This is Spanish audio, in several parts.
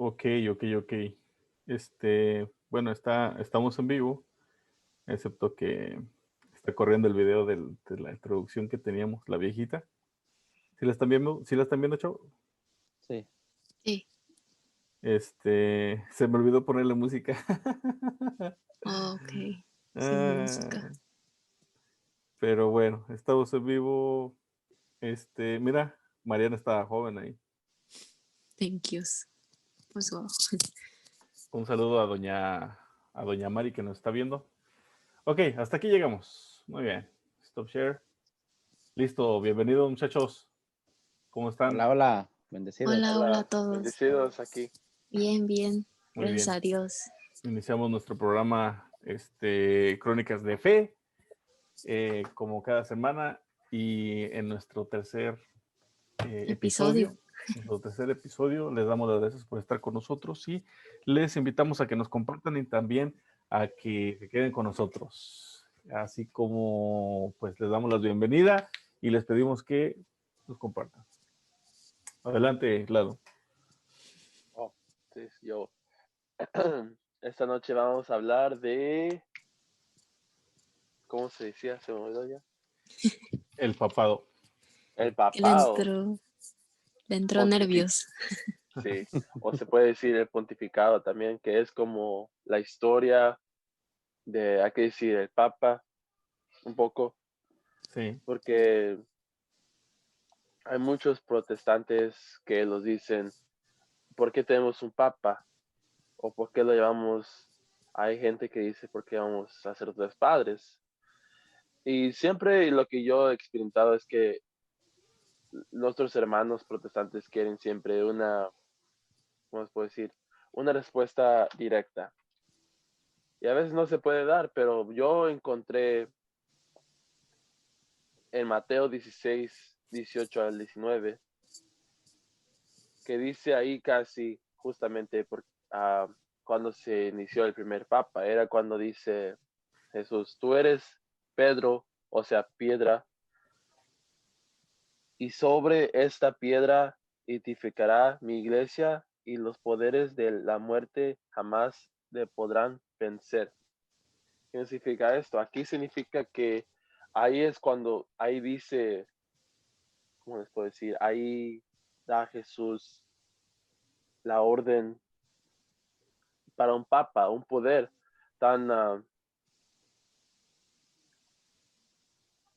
Ok, ok. Bueno, estamos en vivo, excepto que está corriendo el video de la introducción que teníamos, la viejita. ¿Sí la están viendo? ¿Sí la están viendo, chavo? Sí. Sí. Se me olvidó ponerle música. Ok. Sin música. Ah, pero bueno, estamos en vivo. Mira, Mariana estaba joven ahí. Thank yous. Pues wow. Un saludo a doña Mari que nos está viendo. Ok, hasta aquí llegamos. Muy bien. Stop share. Listo, bienvenidos muchachos. ¿Cómo están? Hola, hola. Bendecidos. Hola a Hola, todos. bendecidos aquí. Bien. Muy Gracias bien. a Dios. Iniciamos nuestro programa Crónicas de Fe, como cada semana, y en nuestro tercer Episodio. nuestro tercer episodio, les damos las gracias por estar con nosotros y les invitamos a que nos compartan y también a que se queden con nosotros. Así como pues les damos la bienvenida y les pedimos que nos compartan. Adelante, Lalo. Oh, sí, yo. Esta noche vamos a hablar de... ¿Cómo se decía? Se me olvidó ya. El papado. El Que le papado. entró Pontific... nervios. Sí. O se puede decir el pontificado también, que es como la historia de, hay que decir, el papa, un poco, Sí, porque hay muchos protestantes que los dicen, ¿por qué tenemos un papa? ¿O por qué lo llevamos? Hay gente que dice, ¿por qué vamos a ser tres padres? Y siempre lo que yo he experimentado es que nuestros hermanos protestantes quieren siempre una, ¿cómo se puede decir? Una respuesta directa. Y a veces no se puede dar, pero yo encontré en Mateo 16, 18 al 19, que dice ahí casi justamente cuando se inició el primer papa, era cuando dice Jesús, tú eres Pedro, o sea, piedra, y sobre esta piedra edificará mi iglesia y los poderes de la muerte jamás le podrán vencer. ¿Qué significa esto? Aquí significa que ahí es cuando, ahí dice, ¿cómo les puedo decir? Ahí da Jesús la orden para un papa, un poder tan,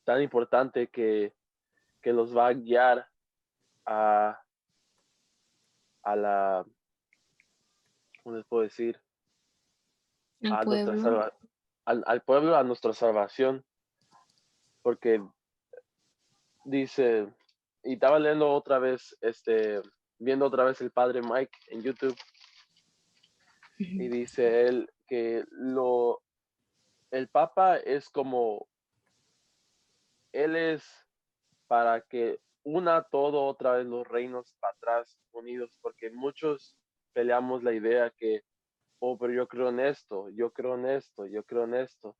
tan importante que los va a guiar a, a la, ¿cómo les puedo decir? El A nuestra pueblo. al pueblo, a nuestra salvación, porque dice, y estaba leyendo otra vez, viendo otra vez el padre Mike en YouTube, y dice él que el Papa es como, él es para que una todo otra vez los reinos para atrás unidos, porque muchos peleamos la idea que, oh, pero yo creo en esto, yo creo en esto, yo creo en esto,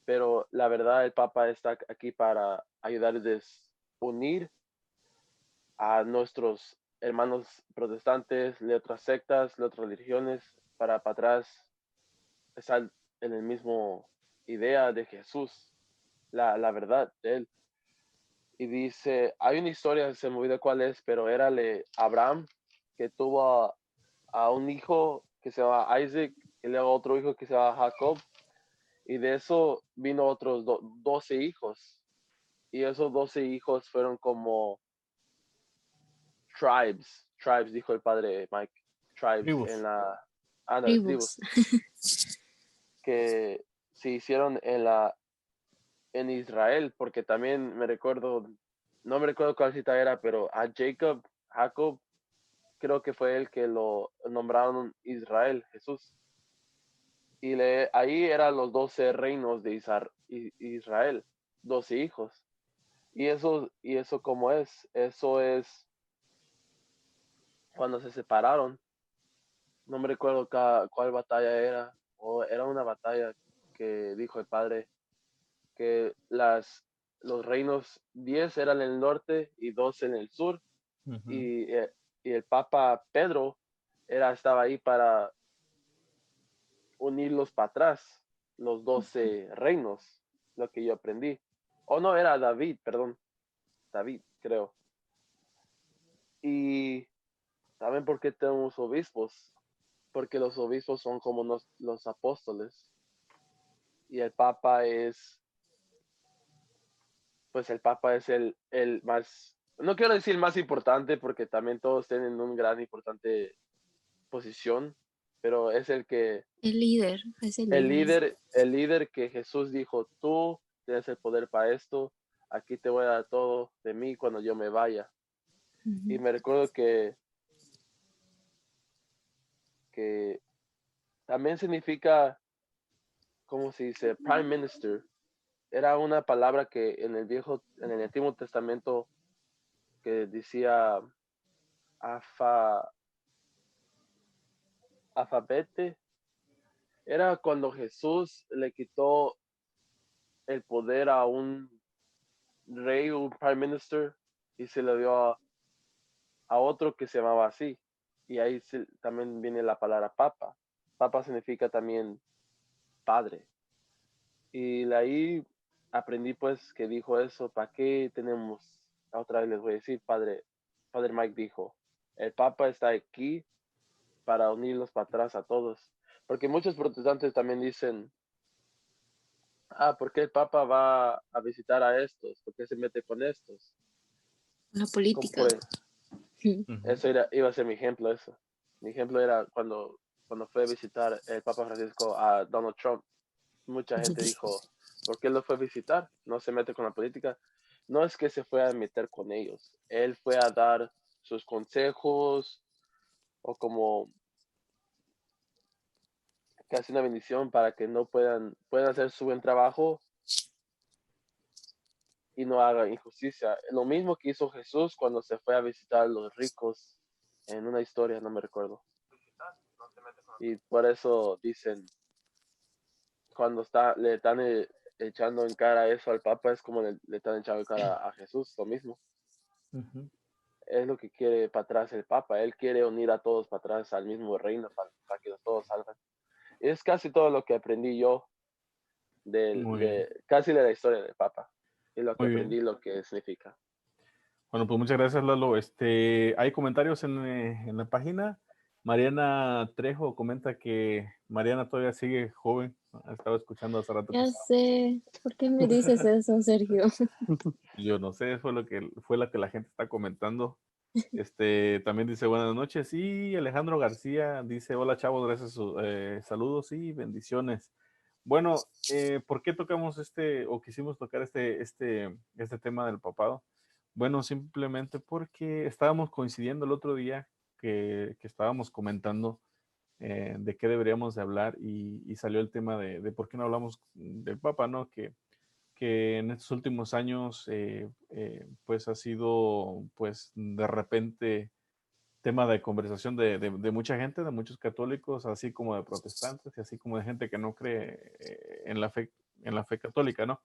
pero la verdad el Papa está aquí para ayudarles a unir a nuestros hermanos protestantes, de otras sectas, de otras religiones, para atrás estar en el mismo idea de Jesús, la verdad de él. Y dice, hay una historia, se me olvidó cuál es, pero era de Abraham, que tuvo a un hijo que se llama Isaac, y luego otro hijo que se llama Jacob, y de eso vino otros 12 hijos. Y esos 12 hijos fueron como tribes, dijo el padre Mike, tribes tribus. en las Tribus. tribus, que se hicieron en Israel, porque también no me recuerdo cuál cita era, pero a Jacob, creo que fue el que lo nombraron Israel, Jesús. Y ahí eran los 12 reinos de Israel, 12 hijos. Y eso cómo es, eso es cuando se separaron. No me recuerdo cuál batalla era, o era una batalla que dijo el padre que los reinos 10 eran en el norte y 2 en el sur, Ujú. y, y el Papa Pedro estaba ahí para unirlos para atrás, los 12 reinos, lo que yo aprendí. O no, era David, perdón, David, creo. Y ¿saben por qué tenemos obispos? Porque los obispos son como los apóstoles. Y el Papa es, pues el Papa es el más, no quiero decir más importante, porque también todos tienen una gran importante posición, pero es el que, El líder, es el líder. el líder que Jesús dijo, tú tienes el poder para esto, aquí te voy a dar todo de mí cuando yo me vaya. Y me recuerdo que también significa, ¿cómo se dice? Prime Minister. Era una palabra que en el Antiguo Testamento que decía alfabete. Era cuando Jesús le quitó el poder a un rey, un prime minister, y se lo dio a otro que se llamaba así. Y ahí también viene la palabra papa. Papa significa también padre. Y de ahí aprendí pues que dijo eso, ¿para qué tenemos? Otra vez les voy a decir, Padre Mike dijo, el Papa está aquí para unirlos para atrás a todos. Porque muchos protestantes también dicen, ¿por qué el Papa va a visitar a estos? ¿Por qué se mete con estos? La Como política. eso iba a ser mi ejemplo, eso. Mi ejemplo era cuando fue a visitar el Papa Francisco a Donald Trump. Mucha gente dijo, ¿por qué lo fue a visitar? No se mete con la política. No es que se fue a meter con ellos. Él fue a dar sus consejos o como casi una bendición para que no puedan hacer su buen trabajo y no hagan injusticia. Lo mismo que hizo Jesús cuando se fue a visitar a los ricos en una historia, no me recuerdo. Y por eso dicen, cuando le están echando en cara eso al Papa, es como le están echando en cara a Jesús, lo mismo. Es lo que quiere para atrás el Papa. Él quiere unir a todos para atrás al mismo reino para que todos salgan. Es casi todo lo que aprendí yo casi de la historia del Papa. Y lo que Muy aprendí, bien. lo que significa. Bueno, pues muchas gracias, Lalo. Hay comentarios en la página. Mariana Trejo comenta que Mariana todavía sigue joven. Estaba escuchando hace rato. Ya sé. ¿Por qué me dices eso, Sergio? Yo no sé, fue la que la gente está comentando. También dice buenas noches. Y Alejandro García dice, hola chavos, gracias, saludos y bendiciones. Bueno, ¿por qué tocamos o quisimos tocar este tema del papado? Bueno, simplemente porque estábamos coincidiendo el otro día que estábamos comentando de qué deberíamos de hablar y salió el tema de por qué no hablamos del Papa, ¿no? Que en estos últimos años pues ha sido pues de repente tema de conversación de mucha gente, de muchos católicos, así como de protestantes y así como de gente que no cree en la fe católica, ¿no?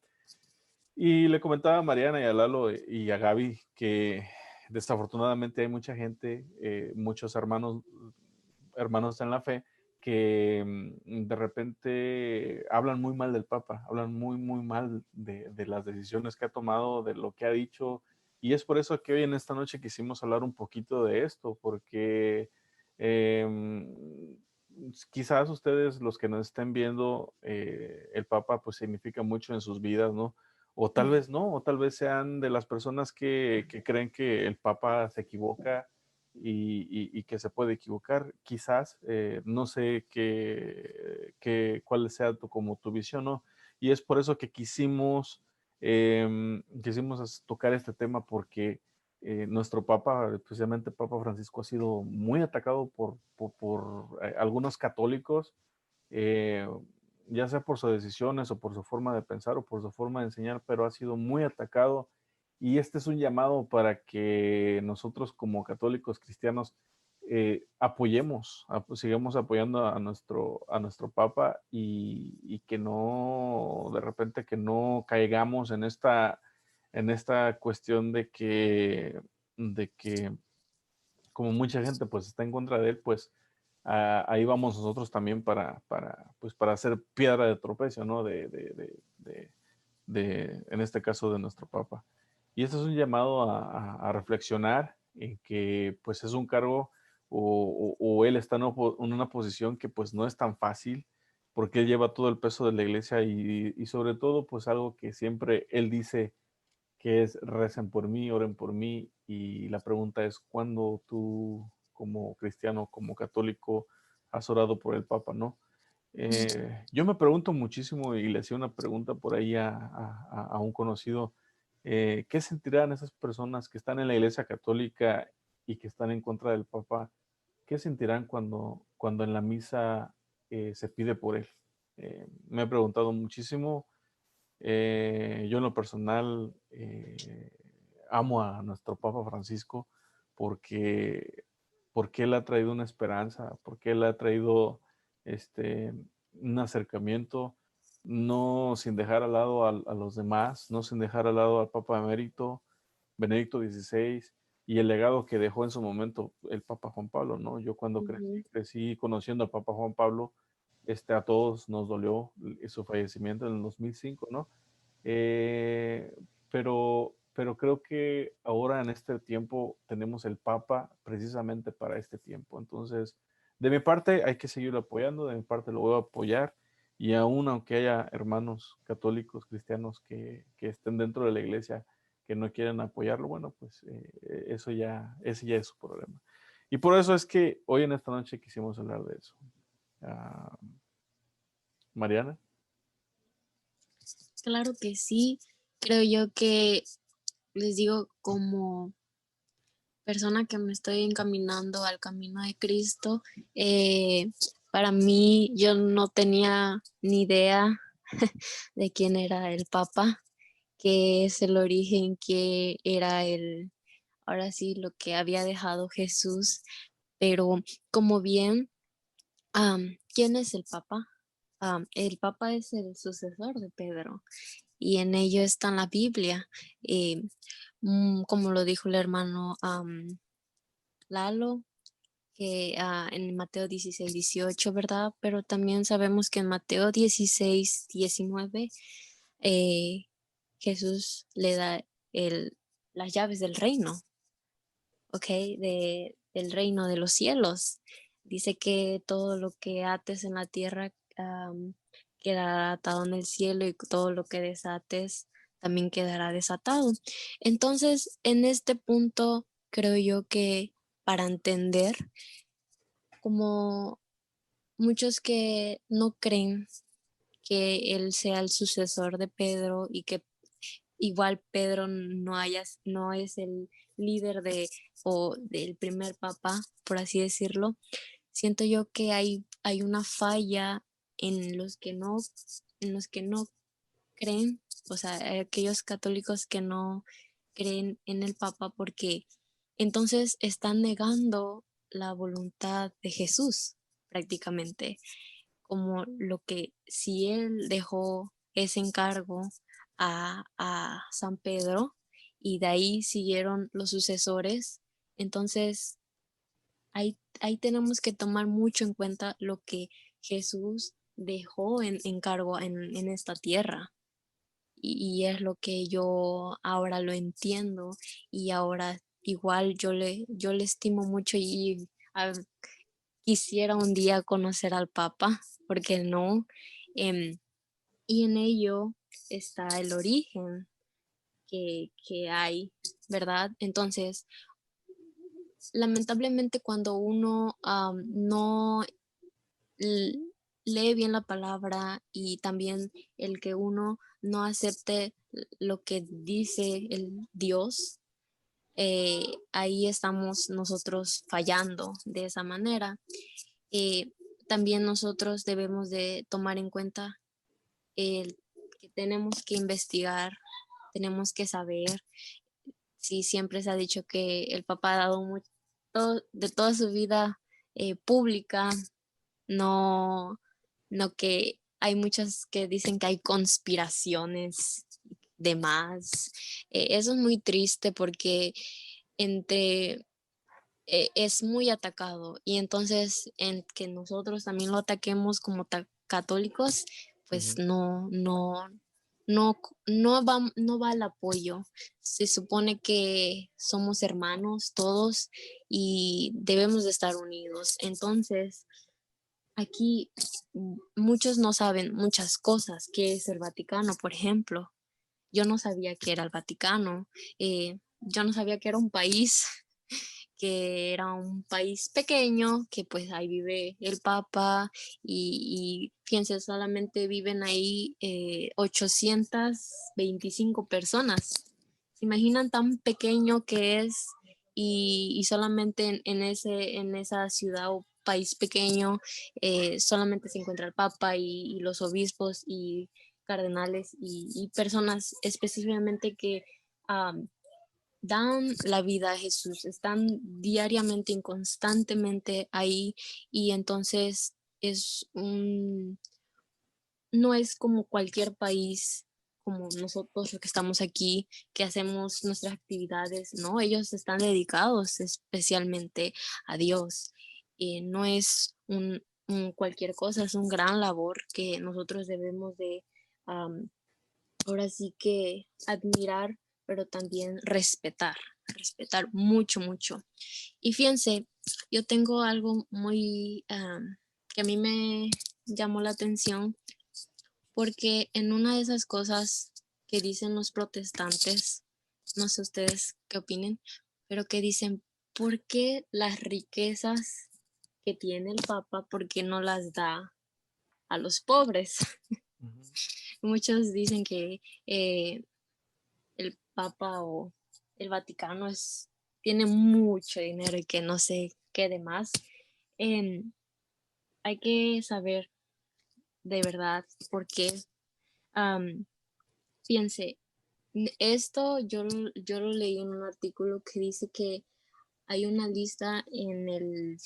Y le comentaba a Mariana y a Lalo y a Gaby que desafortunadamente hay mucha gente, muchos hermanos en la fe, que de repente hablan muy mal del Papa, hablan muy, muy mal de las decisiones que ha tomado, de lo que ha dicho. Y es por eso que hoy en esta noche quisimos hablar un poquito de esto, porque quizás ustedes, los que nos estén viendo, el Papa pues significa mucho en sus vidas, ¿no? O tal vez no, o tal vez sean de las personas que creen que el Papa se equivoca y que se puede equivocar. Quizás, no sé cuál sea como tu visión, ¿no? Y es por eso que quisimos tocar este tema porque nuestro Papa, especialmente Papa Francisco, ha sido muy atacado por algunos católicos, eh, ya sea por sus decisiones o por su forma de pensar o por su forma de enseñar, pero ha sido muy atacado. Y este es un llamado para que nosotros como católicos cristianos sigamos apoyando a nuestro Papa y que no, de repente, que no caigamos en esta cuestión de que como mucha gente pues está en contra de él, pues ahí vamos nosotros también pues para hacer piedra de tropezo, ¿no? En este caso de nuestro Papa. Y esto es un llamado a reflexionar en que pues es un cargo o él está en una posición que pues no es tan fácil porque él lleva todo el peso de la iglesia y sobre todo pues algo que siempre él dice que es recen por mí, oren por mí y la pregunta es ¿cuándo tú como cristiano, como católico has orado por el Papa, no? Yo me pregunto muchísimo y le hacía una pregunta por ahí a un conocido, ¿qué sentirán esas personas que están en la Iglesia Católica y que están en contra del Papa? ¿Qué sentirán cuando en la misa se pide por él? Me he preguntado muchísimo. Yo en lo personal amo a nuestro Papa Francisco porque, porque él ha traído una esperanza, porque él ha traído este, un acercamiento, no sin dejar al lado a los demás, no sin dejar al lado al Papa Emérito, Benedicto XVI, y el legado que dejó en su momento el Papa Juan Pablo, ¿no? Yo cuando crecí conociendo al Papa Juan Pablo, a todos nos dolió su fallecimiento en el 2005, ¿no? Eh, pero creo que ahora en este tiempo tenemos el Papa precisamente para este tiempo. Entonces, de mi parte hay que seguirlo apoyando, de mi parte lo voy a apoyar y aún aunque haya hermanos católicos, cristianos que estén dentro de la iglesia que no quieren apoyarlo, bueno, pues ese ya es su problema. Y por eso es que hoy en esta noche quisimos hablar de eso. Mariana. Claro que sí. Creo yo que les digo, como persona que me estoy encaminando al camino de Cristo, para mí yo no tenía ni idea de quién era el Papa, qué es el origen, qué era ahora sí, lo que había dejado Jesús, pero como bien, ¿quién es el Papa? El Papa es el sucesor de Pedro y en ello está en la Biblia. eh, como lo dijo el hermano Lalo, que en Mateo 16, 18, ¿verdad? Pero también sabemos que en Mateo 16, 19, eh, Jesús le da las llaves del reino, ¿ok? Del reino de los cielos. Dice que todo lo que ates en la tierra quedará atado en el cielo y todo lo que desates también quedará desatado. Entonces, en este punto, creo yo que para entender, como muchos que no creen que él sea el sucesor de Pedro y que igual Pedro no es el líder o del primer papa, por así decirlo, siento yo que hay una falla en en los que no creen, o sea, aquellos católicos que no creen en el papa, porque entonces están negando la voluntad de Jesús prácticamente, como lo que si él dejó ese encargo a San Pedro y de ahí siguieron los sucesores, entonces ahí tenemos que tomar mucho en cuenta lo que Jesús dejó en encargo en esta tierra. Y es lo que yo ahora lo entiendo y ahora igual yo le estimo mucho y ah, quisiera un día conocer al Papa, porque no. Em, y en ello está el origen que hay, ¿verdad? Entonces, lamentablemente cuando uno no l- lee bien la palabra y también el que uno no acepte lo que dice el Dios, ahí estamos nosotros fallando de esa manera. Eh, También nosotros debemos de tomar en cuenta que tenemos que investigar, tenemos que saber. Sí, siempre se ha dicho que el Papa ha dado mucho de toda su vida pública, no, no que hay muchas que dicen que hay conspiraciones de más. Eso es muy triste porque entre es muy atacado, y entonces en que nosotros también lo ataquemos como católicos, pues Ujú. no va el apoyo. Se supone que somos hermanos todos y debemos de estar unidos. Entonces, aquí muchos no saben muchas cosas, qué es el Vaticano, por ejemplo. Yo no sabía que era el Vaticano, yo no sabía que era un país, que era un país pequeño, que pues ahí vive el Papa y fíjense, solamente viven ahí 825 personas. ¿Se imaginan tan pequeño que es? Y solamente en esa ciudad o país pequeño solamente se encuentra el Papa y los obispos y cardenales y personas específicamente que dan la vida a Jesús, están diariamente y constantemente ahí, y entonces es no es como cualquier país, como nosotros los que estamos aquí, que hacemos nuestras actividades, no, ellos están dedicados especialmente a Dios. No es cualquier cosa, es un gran labor que nosotros debemos de ahora sí que admirar, pero también respetar mucho, mucho. Y fíjense, yo tengo algo muy que a mí me llamó la atención, porque en una de esas cosas que dicen los protestantes, no sé ustedes qué opinen, pero que dicen, ¿por qué las riquezas que tiene el Papa, por qué no las da a los pobres? Ujú. Muchos dicen que el Papa o el Vaticano tiene mucho dinero y que no sé qué demás. Em, Hay que saber de verdad por qué. Am, Fíjense, esto yo lo leí en un artículo que dice que hay una lista en el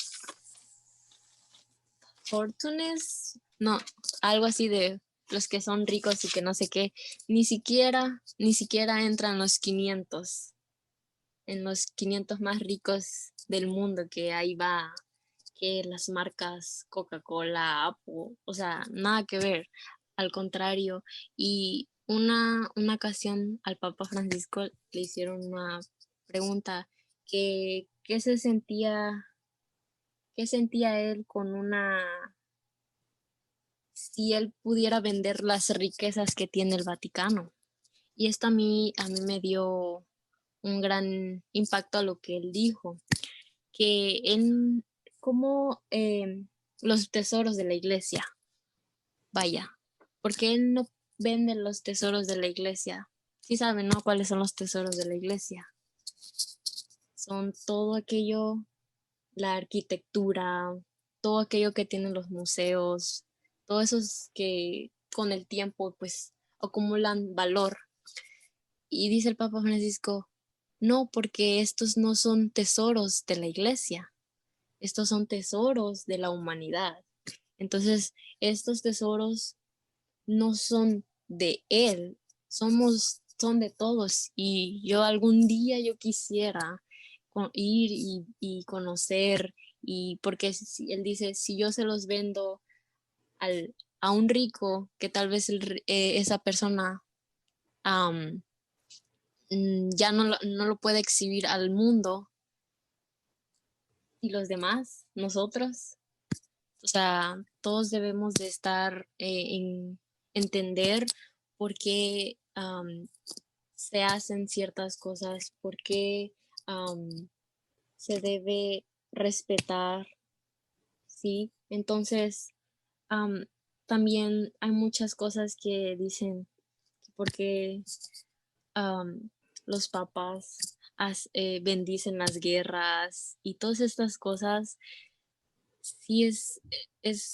Fortunes, no, algo así de los que son ricos y que no sé qué, ni siquiera entran los 500 en los 500 más ricos del mundo, que ahí va que las marcas Coca-Cola, Apple, o sea, nada que ver, al contrario. Y una ocasión al Papa Francisco le hicieron una pregunta que qué sentía él con si él pudiera vender las riquezas que tiene el Vaticano. Y esto a mí me dio un gran impacto a lo que él dijo, que él, como los tesoros de la iglesia, vaya, porque él no vende los tesoros de la iglesia. Sí saben, ¿no? ¿Cuáles son los tesoros de la iglesia? Son todo aquello, la arquitectura, todo aquello que tienen los museos, todos esos que con el tiempo pues acumulan valor. Y dice el Papa Francisco, no, porque estos no son tesoros de la iglesia, estos son tesoros de la humanidad. Entonces, estos tesoros no son de él, son de todos. Y yo algún día yo quisiera ir y conocer, y porque él dice, si yo se los vendo a un rico, que tal vez esa persona ya no lo puede exhibir al mundo, y los demás, nosotros. O sea, todos debemos de estar en entender por qué se hacen ciertas cosas, por qué se debe respetar, ¿sí? Entonces, am, también hay muchas cosas que dicen porque am, los papás bendicen las guerras y todas estas cosas. Sí, es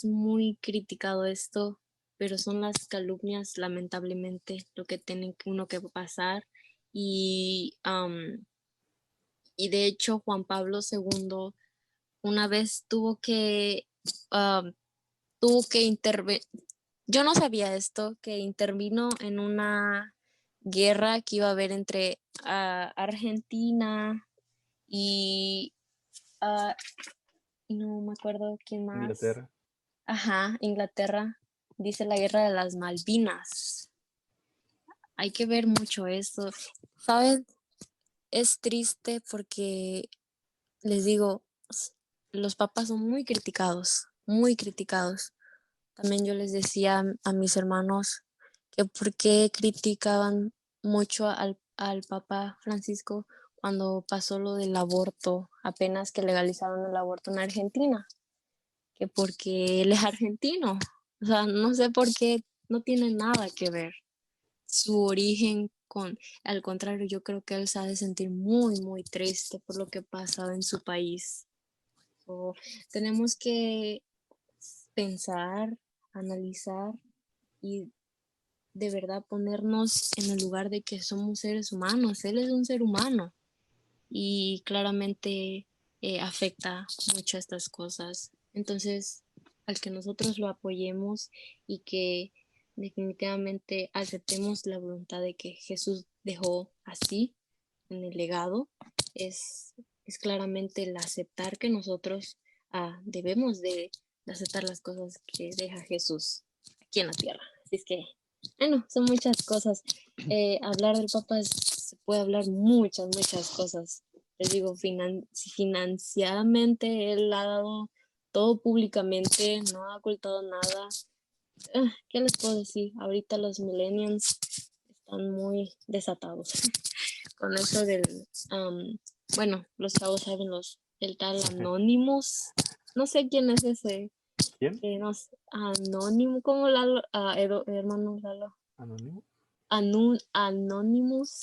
muy criticado esto, pero son las calumnias, lamentablemente, lo que tiene uno que pasar. Y, y de hecho, Juan Pablo II una vez tuvo que intervenir. Yo no sabía esto, que intervino en una guerra que iba a haber entre Argentina y ah, no me acuerdo quién más. Inglaterra. Ajá, Inglaterra dice la guerra de las Malvinas. Hay que ver mucho esto. ¿Saben? Es triste porque les digo, los papas son muy criticados, muy criticados. También yo les decía a mis hermanos que por qué criticaban mucho al Papa Francisco cuando pasó lo del aborto, apenas que legalizaron el aborto en Argentina, que porque él es argentino. O sea, no sé por qué, no tiene nada que ver su origen con, al contrario, yo creo que él se ha de sentir muy, muy triste por lo que ha pasado en su país. So, tenemos que pensar, analizar y de verdad ponernos en el lugar de que somos seres humanos. Él es un ser humano y claramente afecta mucho estas cosas. Entonces, al que nosotros lo apoyemos y que definitivamente aceptemos la voluntad de que Jesús dejó así en el legado, es claramente el aceptar que nosotros debemos de aceptar las cosas que deja Jesús aquí en la tierra. Así es que, bueno, son muchas cosas. Hablar del Papa se puede hablar muchas, muchas cosas. Les digo, financieramente él ha dado todo públicamente, no ha ocultado nada. ¿Qué les puedo decir? Ahorita los millennials están muy desatados con eso del, bueno, los chavos saben el tal Anonymous. No sé quién es ese, ¿Quién? que no sé, Anónimo, ¿cómo Lalo? Hermano Lalo. ¿Anónimo? Anonymous.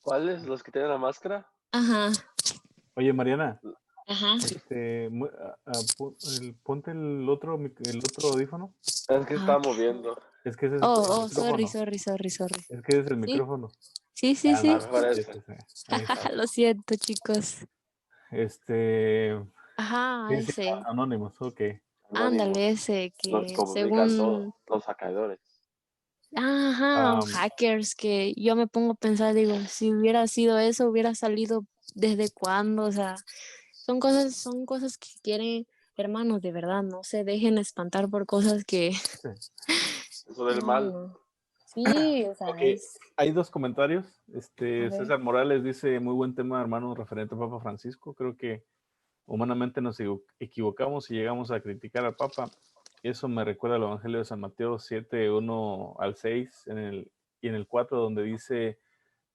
¿Cuáles? ¿Los que tienen la máscara? Ajá, Oye, Mariana, ajá. ponte el otro audífono. Es que Ah, está ok. moviendo. Es que ese es el Oh, micrófono. sorry. Es que ese es el Sí, micrófono. sí. Ah, no, A lo mejor sí, ese. sí, sí. Ahí está. Lo siento, chicos. Este, Ajá, sí, ese. Anonymous, ok. Ándale, Anónimos. ese Los que que publican todo. según Los sacadores. ajá, Am, hackers que yo me pongo a pensar, digo, si hubiera sido eso, hubiera salido desde cuándo, o sea, son cosas que quieren, hermanos, de verdad, no se dejen espantar por cosas que, sí. Eso del no, mal. no. Sí, o sea, Ok, hay dos comentarios. a ver, César Morales dice, muy buen tema, hermano, referente al Papa Francisco. Creo que humanamente nos equivocamos y llegamos a criticar al Papa. Eso me recuerda al Evangelio de San Mateo 7, 1 al 6, y en el 4, donde dice,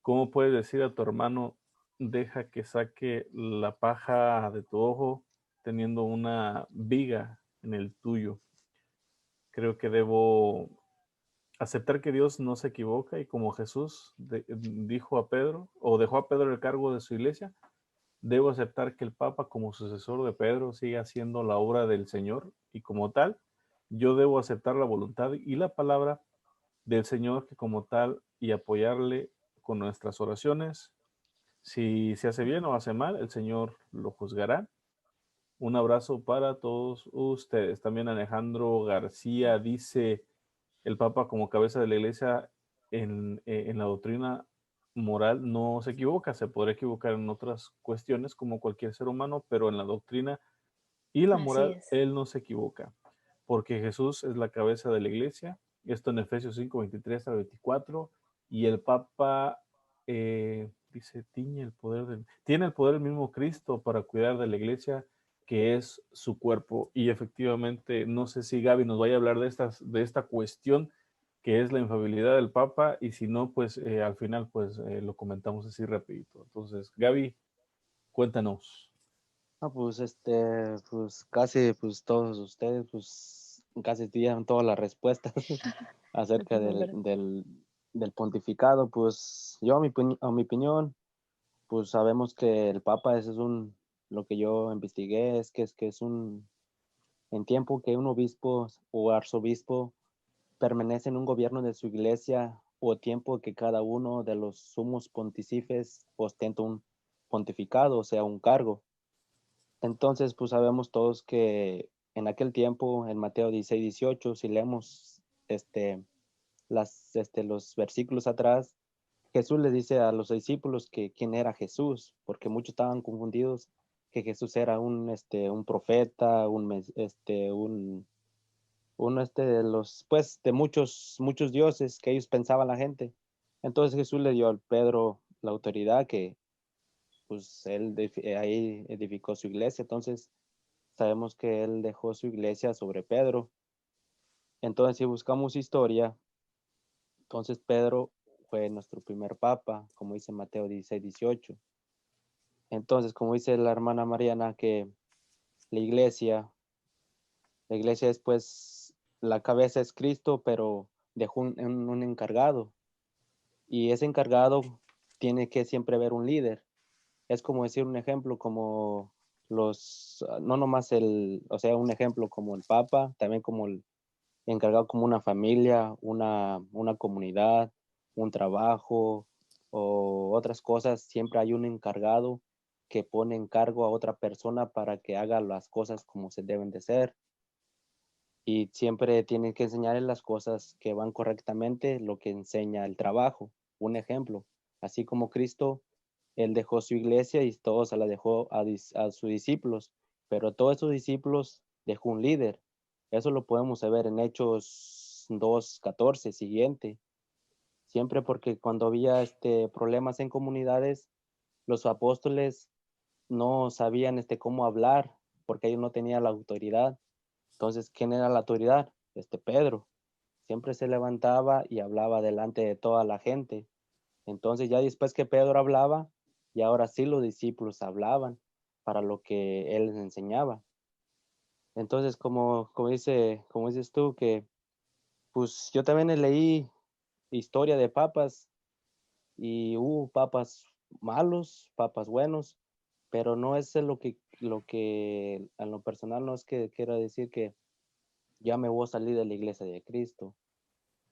¿cómo puedes decir a tu hermano, deja que saque la paja de tu ojo, teniendo una viga en el tuyo? Creo que debo aceptar que Dios no se equivoca y como Jesús dijo a Pedro, o dejó a Pedro el cargo de su iglesia, debo aceptar que el Papa como sucesor de Pedro sigue haciendo la obra del Señor y como tal, yo debo aceptar la voluntad y la palabra del Señor que como tal y apoyarle con nuestras oraciones. Si se hace bien o hace mal, el Señor lo juzgará. Un abrazo para todos ustedes. También Alejandro García dice, el Papa como cabeza de la iglesia en la doctrina moral no se equivoca, se podrá equivocar en otras cuestiones como cualquier ser humano, pero en la doctrina y la así moral es, él no se equivoca, porque Jesús es la cabeza de la iglesia, esto en Efesios 5, 23 al 24, y el Papa dice, tiene el poder del mismo Cristo para cuidar de la iglesia que es su cuerpo. Y efectivamente, no sé si Gaby nos vaya a hablar de esta cuestión que es la infabilidad del Papa, y si no, pues al final pues lo comentamos así rapidito. Entonces, Gaby, cuéntanos. Pues pues casi, pues todos ustedes, pues casi dieron todas las respuestas acerca ¿verdad? del pontificado. Pues yo, a mi opinión, pues sabemos que el Papa, ese es lo que yo investigué, es que es en tiempo que un obispo o arzobispo permanece en un gobierno de su iglesia o tiempo que cada uno de los sumos pontífices ostenta un pontificado, o sea, un cargo. Entonces, pues sabemos todos que en aquel tiempo, en Mateo 16, 18, si leemos los versículos atrás, Jesús les dice a los discípulos que quién era Jesús, porque muchos estaban confundidos que Jesús era un profeta, de los, pues, de muchos dioses que ellos pensaban la gente. Entonces Jesús le dio a Pedro la autoridad que, pues, ahí edificó su iglesia. Entonces sabemos que él dejó su iglesia sobre Pedro. Entonces, si buscamos historia, entonces Pedro fue nuestro primer papa, como dice Mateo 16-18. Entonces, como dice la hermana Mariana, que la iglesia es pues, la cabeza es Cristo, pero dejó un encargado. Y ese encargado tiene que siempre haber un líder. Es como decir un ejemplo, como no nomás o sea, un ejemplo como el Papa, también como el encargado como una familia, una comunidad, un trabajo o otras cosas. Siempre hay un encargado que pone en cargo a otra persona para que haga las cosas como se deben de ser. Y siempre tienen que enseñarle las cosas que van correctamente, lo que enseña el trabajo. Un ejemplo, así como Cristo, él dejó su iglesia y todos se la dejó a sus discípulos, pero todos esos discípulos dejó un líder. Eso lo podemos ver en Hechos 2:14 siguiente. Siempre porque cuando había problemas en comunidades, los apóstoles no sabían cómo hablar porque ellos no tenían la autoridad. Entonces, ¿quién era la autoridad? Pedro. Siempre se levantaba y hablaba delante de toda la gente. Entonces, ya después que Pedro hablaba, y ahora sí los discípulos hablaban para lo que él les enseñaba. Entonces, como dices tú, que pues yo también leí historia de papas y hubo papas malos, papas buenos, pero no es lo que en lo personal no es que quiero decir que ya me voy a salir de la iglesia de Cristo,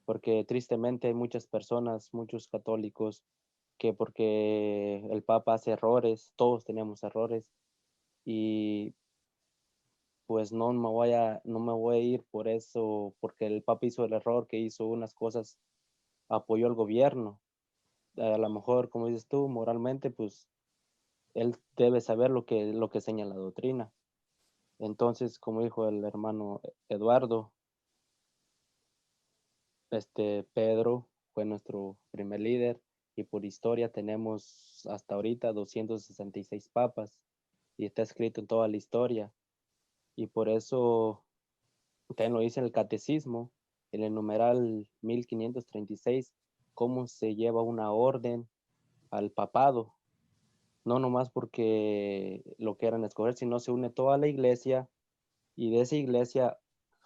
porque tristemente hay muchas personas, muchos católicos, que porque el Papa hace errores, todos tenemos errores, y pues no me voy a ir por eso, porque el Papa hizo el error, que hizo unas cosas, apoyó al gobierno. A lo mejor, como dices tú, moralmente, pues él debe saber lo que enseña la doctrina. Entonces, como dijo el hermano Eduardo, Pedro fue nuestro primer líder y por historia tenemos hasta ahorita 266 papas y está escrito en toda la historia. Y por eso también lo dice en el catecismo, en el numeral 1536, cómo se lleva una orden al papado. No nomás porque lo quieran escoger, sino se une toda la iglesia y de esa iglesia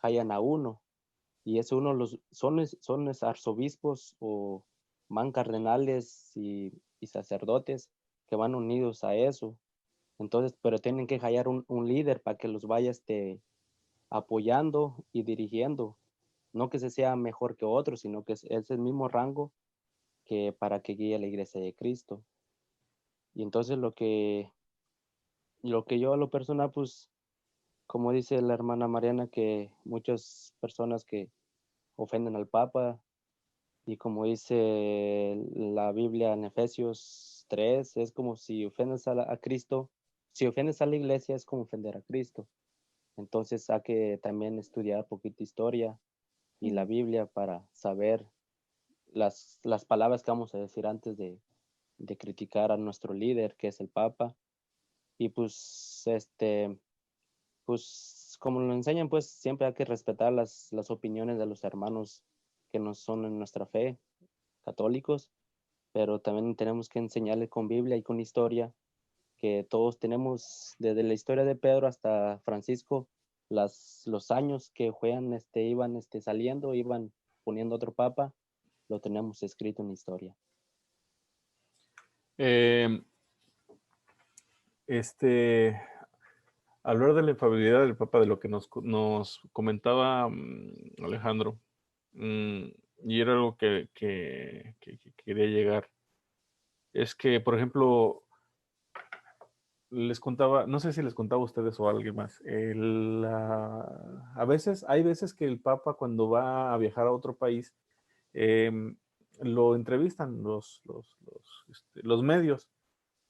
hallan a uno. Y es uno son los arzobispos o man cardenales y sacerdotes que van unidos a eso. Entonces, pero tienen que hallar un líder para que los vaya apoyando y dirigiendo. No que se sea mejor que otro, sino que es el mismo rango que para que guíe la iglesia de Cristo. Y entonces lo que yo a lo personal, pues, como dice la hermana Mariana, que muchas personas que ofenden al Papa, y como dice la Biblia en Efesios 3, es como si ofendes a Cristo, si ofendes a la iglesia es como ofender a Cristo. Entonces hay que también estudiar poquito historia y la Biblia para saber las palabras que vamos a decir antes de criticar a nuestro líder, que es el Papa. Y pues como lo enseñan, pues siempre hay que respetar las opiniones de los hermanos que no son en nuestra fe, católicos, pero también tenemos que enseñarle con Biblia y con historia que todos tenemos, desde la historia de Pedro hasta Francisco, los años que iban saliendo, iban poniendo otro papa, lo tenemos escrito en la historia. Eh, Hablar de la infalibilidad del Papa, de lo que nos comentaba Alejandro, y era algo que quería llegar, es que, por ejemplo, les contaba, no sé si les contaba a ustedes o a alguien más, hay veces que el Papa cuando va a viajar a otro país, lo entrevistan los medios,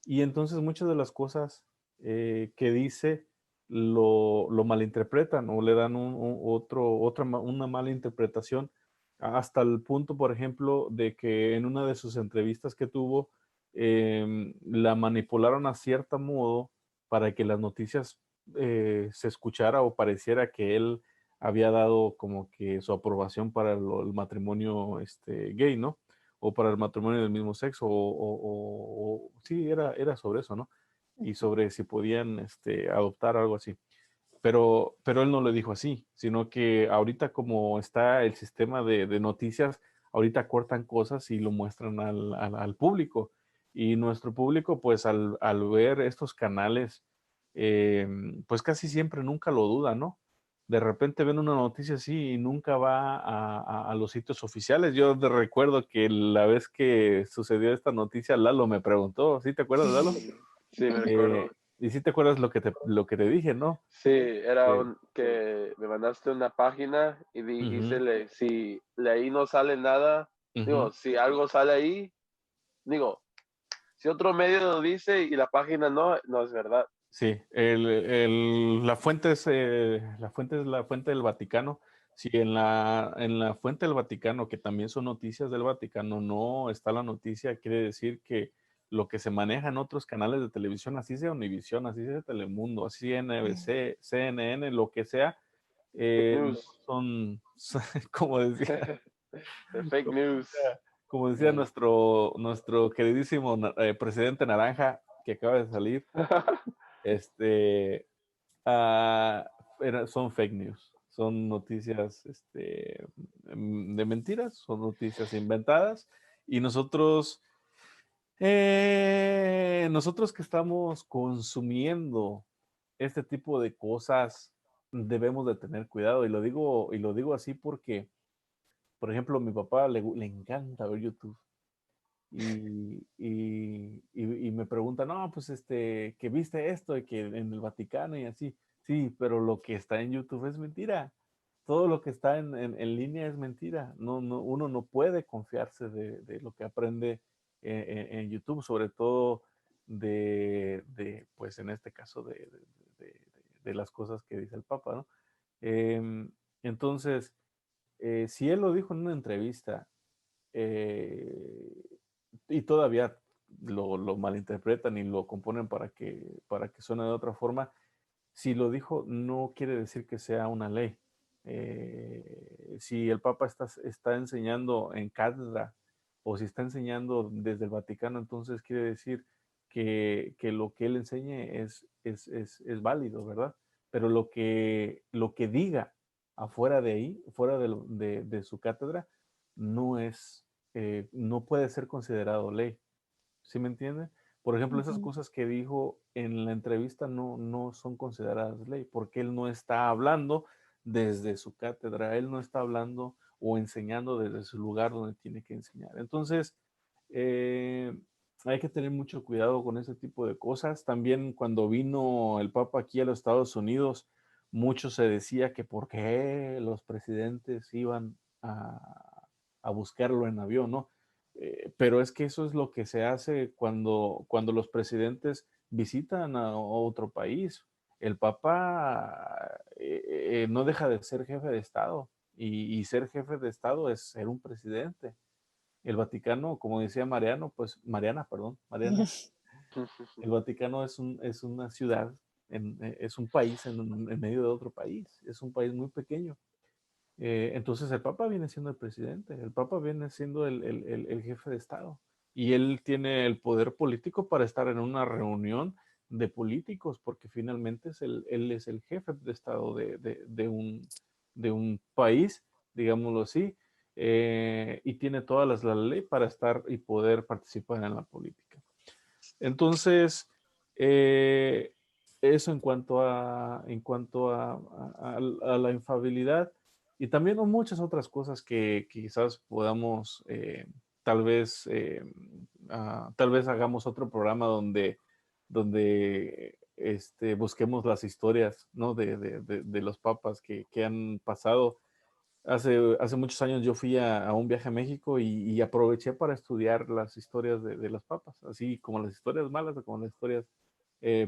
y entonces muchas de las cosas que dice lo malinterpretan o le dan una mala interpretación hasta el punto, por ejemplo, de que en una de sus entrevistas que tuvo, la manipularon a cierto modo para que las noticias se escuchara o pareciera que él había dado como que su aprobación para el matrimonio gay, ¿no? O para el matrimonio del mismo sexo, sí, era sobre eso, ¿no? Y sobre si podían adoptar algo así. Pero él no lo dijo así, sino que ahorita como está el sistema de noticias, ahorita cortan cosas y lo muestran al público. Y nuestro público, pues al ver estos canales, pues casi siempre nunca lo duda, ¿no? De repente ven una noticia así y nunca va a los sitios oficiales. Yo recuerdo que la vez que sucedió esta noticia, Lalo me preguntó, ¿sí te acuerdas, Lalo? Sí, me recuerdo. Y sí te acuerdas lo que te dije, ¿no? Sí, era Eh, que me mandaste una página y Ujú, dijiste, si de ahí no sale nada, ujú. digo, si algo sale ahí, digo, si otro medio lo dice y la página no, no es verdad. Sí, la fuente es la fuente del Vaticano. Si en la fuente del Vaticano, que también son noticias del Vaticano, no está la noticia, quiere decir que lo que se maneja en otros canales de televisión, así sea Univisión, así sea Telemundo, así NBC, CNN, lo que sea, Fake no news. son, como decía, The fake news. como decía nuestro queridísimo presidente Naranja, que acaba de salir, este, son fake news, son noticias de mentiras, son noticias inventadas y nosotros que estamos consumiendo este tipo de cosas debemos de tener cuidado y lo digo así porque, por ejemplo, a mi papá le encanta ver YouTube y me pregunta, no, pues que viste esto y que en el Vaticano y así. Sí, pero lo que está en YouTube es mentira. Todo lo que está en línea es mentira. Uno no puede confiarse de lo que aprende en YouTube, sobre todo pues en este caso, de las cosas que dice el Papa, ¿no? Entonces, si él lo dijo en una entrevista, eh, y todavía lo malinterpretan y lo componen para que suene de otra forma. Si lo dijo, no quiere decir que sea una ley. Si el Papa está enseñando en cátedra o si está enseñando desde el Vaticano, entonces quiere decir que lo que él enseñe es válido, ¿verdad? Pero lo que diga afuera de ahí, fuera de su cátedra, no no puede ser considerado ley. ¿Sí me entiende? Por ejemplo, esas Ujú. cosas que dijo en la entrevista no son consideradas ley, porque él no está hablando desde su cátedra, él no está hablando o enseñando desde su lugar donde tiene que enseñar. Entonces, eh, hay que tener mucho cuidado con ese tipo de cosas. También cuando vino el Papa aquí a los Estados Unidos, mucho se decía que por qué los presidentes iban a buscarlo en avión, ¿no? Pero es que eso es lo que se hace cuando los presidentes visitan a otro país. El Papa no deja de ser jefe de Estado y ser jefe de Estado es ser un presidente. El Vaticano, como decía Mariana, perdón, Mariana, el Vaticano es una ciudad, es un país en medio de otro país, es un país muy pequeño. Entonces el Papa viene siendo el presidente, el Papa viene siendo el jefe de Estado y él tiene el poder político para estar en una reunión de políticos porque finalmente él es el jefe de Estado de un país, digámoslo así, y tiene todas la ley para estar y poder participar en la política. Entonces, eh, eso en cuanto a la infabilidad y también muchas otras cosas que quizás podamos, tal vez hagamos otro programa donde busquemos las historias, ¿no? de los papas que han pasado. Hace muchos años yo fui a un viaje a México y aproveché para estudiar las historias de los papas, así como las historias malas como las historias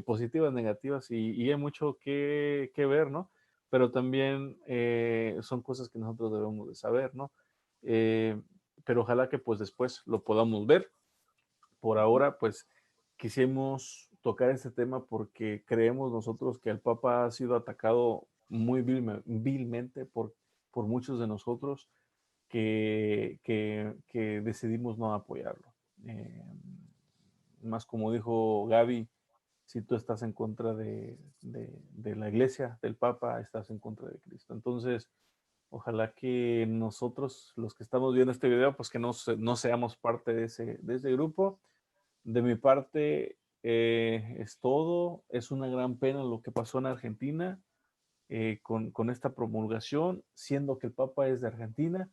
positivas, negativas, y hay mucho que ver, ¿no? Pero también son cosas que nosotros debemos de saber, ¿no? Pero ojalá que pues después lo podamos ver. Por ahora, pues quisimos tocar este tema porque creemos nosotros que el Papa ha sido atacado muy vilmente por muchos de nosotros que decidimos no apoyarlo. Más como dijo Gaby, si tú estás en contra de la iglesia, del Papa, estás en contra de Cristo. Entonces, ojalá que nosotros, los que estamos viendo este video, pues que no seamos parte de ese grupo. De mi parte, es todo. Es una gran pena lo que pasó en Argentina con esta promulgación, siendo que el Papa es de Argentina,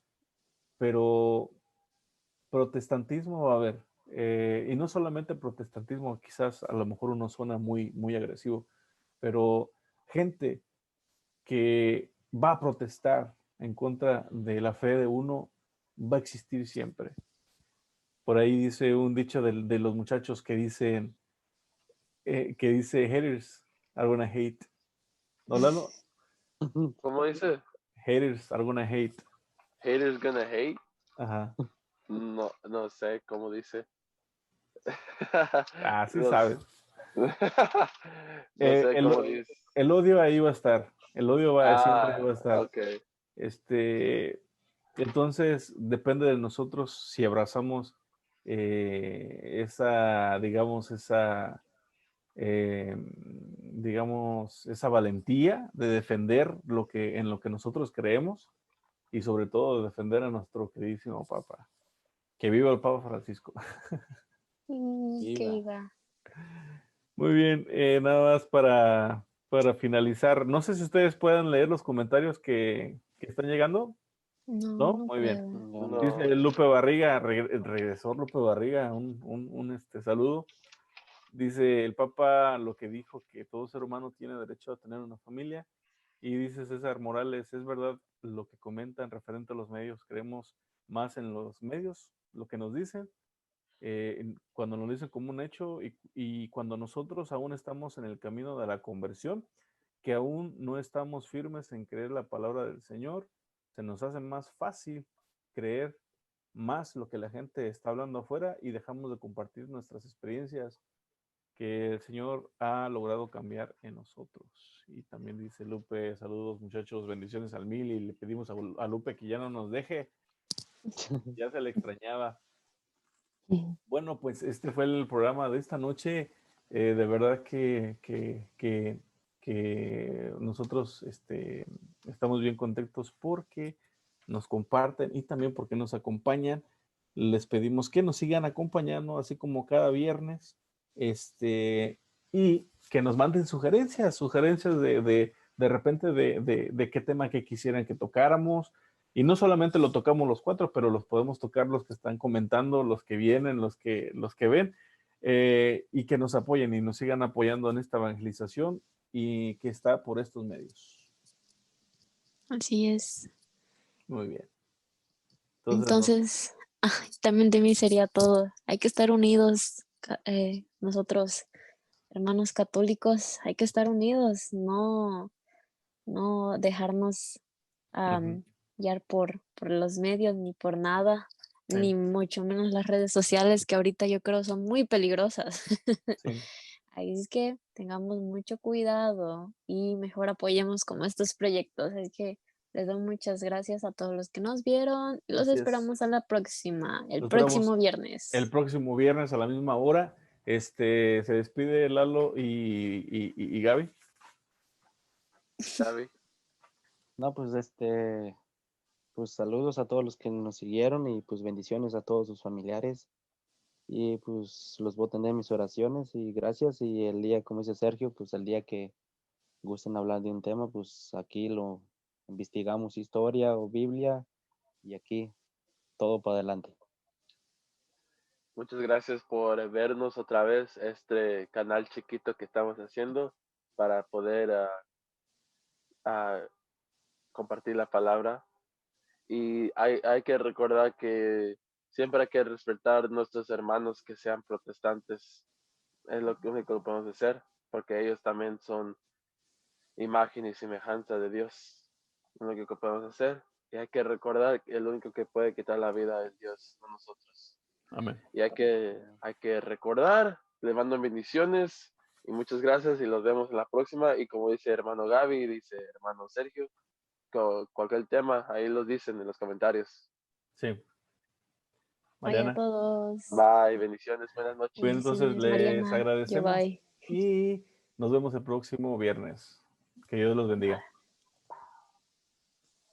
pero protestantismo va a haber. Y no solamente protestantismo, quizás a lo mejor uno suena muy, muy agresivo, pero gente que va a protestar en contra de la fe de uno va a existir siempre. Por ahí dice un dicho de los muchachos que dice haters are gonna hate. ¿No, Lalo? ¿Cómo dice? Haters are gonna hate. Haters gonna hate. Ajá. No, no sé cómo dice. Ah, sí No, sabes. no sé El, cómo dice. el odio ahí va a estar. El odio siempre va a estar. Ok. Entonces, depende de nosotros si abrazamos esa, digamos, esa valentía de defender en lo que nosotros creemos y sobre todo de defender a nuestro queridísimo Papa. Que viva el Papa Francisco. Que viva. Muy bien, nada más para finalizar. No sé si ustedes pueden leer los comentarios que están llegando. No, ¿No? no Muy bien. puedo. No. Dice No. Lupe Barriga, regresó Lupe Barriga, saludo. Dice el Papa lo que dijo, que todo ser humano tiene derecho a tener una familia. Y dice César Morales, es verdad lo que comentan referente a los medios, creemos más en los medios, lo que nos dicen, cuando nos dicen como un hecho y cuando nosotros aún estamos en el camino de la conversión, que aún no estamos firmes en creer la palabra del Señor, se nos hace más fácil creer más lo que la gente está hablando afuera y dejamos de compartir nuestras experiencias que el Señor ha logrado cambiar en nosotros. Y también dice Lupe, saludos muchachos, bendiciones al mil, y le pedimos a Lupe que ya no nos deje, ya se le extrañaba. Bueno, pues este fue el programa de esta noche. De verdad que nosotros estamos bien contentos porque nos comparten y también porque nos acompañan. Les pedimos que nos sigan acompañando, así como cada viernes, y que nos manden sugerencias de repente de qué tema que quisieran que tocáramos. Y no solamente lo tocamos los cuatro, pero los podemos tocar los que están comentando, los que vienen, los que ven, y que nos apoyen y nos sigan apoyando en esta evangelización y que está por estos medios. Así es. Muy bien. Entonces, también de mí sería todo. Hay que estar unidos, nosotros, hermanos católicos, hay que estar unidos, no dejarnos guiar por los medios ni por nada, Sí. ni mucho menos las redes sociales que ahorita yo creo son muy peligrosas. Sí. Ahí es que tengamos mucho cuidado y mejor apoyemos como estos proyectos. Así que les doy muchas gracias a todos los que nos vieron y los Así es. esperamos a la próxima, el Los próximo esperamos viernes. el próximo viernes a la misma hora. Se despide Lalo y Gaby. Gaby. No, pues pues saludos a todos los que nos siguieron y pues bendiciones a todos sus familiares. Y pues los voy a tener en mis oraciones y gracias. Y el día, como dice Sergio, pues el día que gusten hablar de un tema, pues aquí lo investigamos, historia o Biblia, y aquí todo para adelante. Muchas gracias por vernos otra vez, este canal chiquito que estamos haciendo para poder compartir la palabra. Y hay que recordar que siempre hay que respetar a nuestros hermanos que sean protestantes. Es lo único que podemos hacer. porque ellos también son imagen y semejanza de Dios. Es lo único que podemos hacer. Y hay que recordar que el único que puede quitar la vida es Dios, no nosotros. Amén. Y hay que recordar, le mando bendiciones y muchas gracias y los vemos en la próxima. Y como dice hermano Gaby, dice hermano Sergio, cualquier tema, ahí los dicen en los comentarios. Sí. Bye a Mariana. todos. Bye, bendiciones, buenas noches. Pues entonces Bendiciones, les Mariana. Yo agradecemos bye. y nos vemos el próximo viernes. Que Dios los bendiga.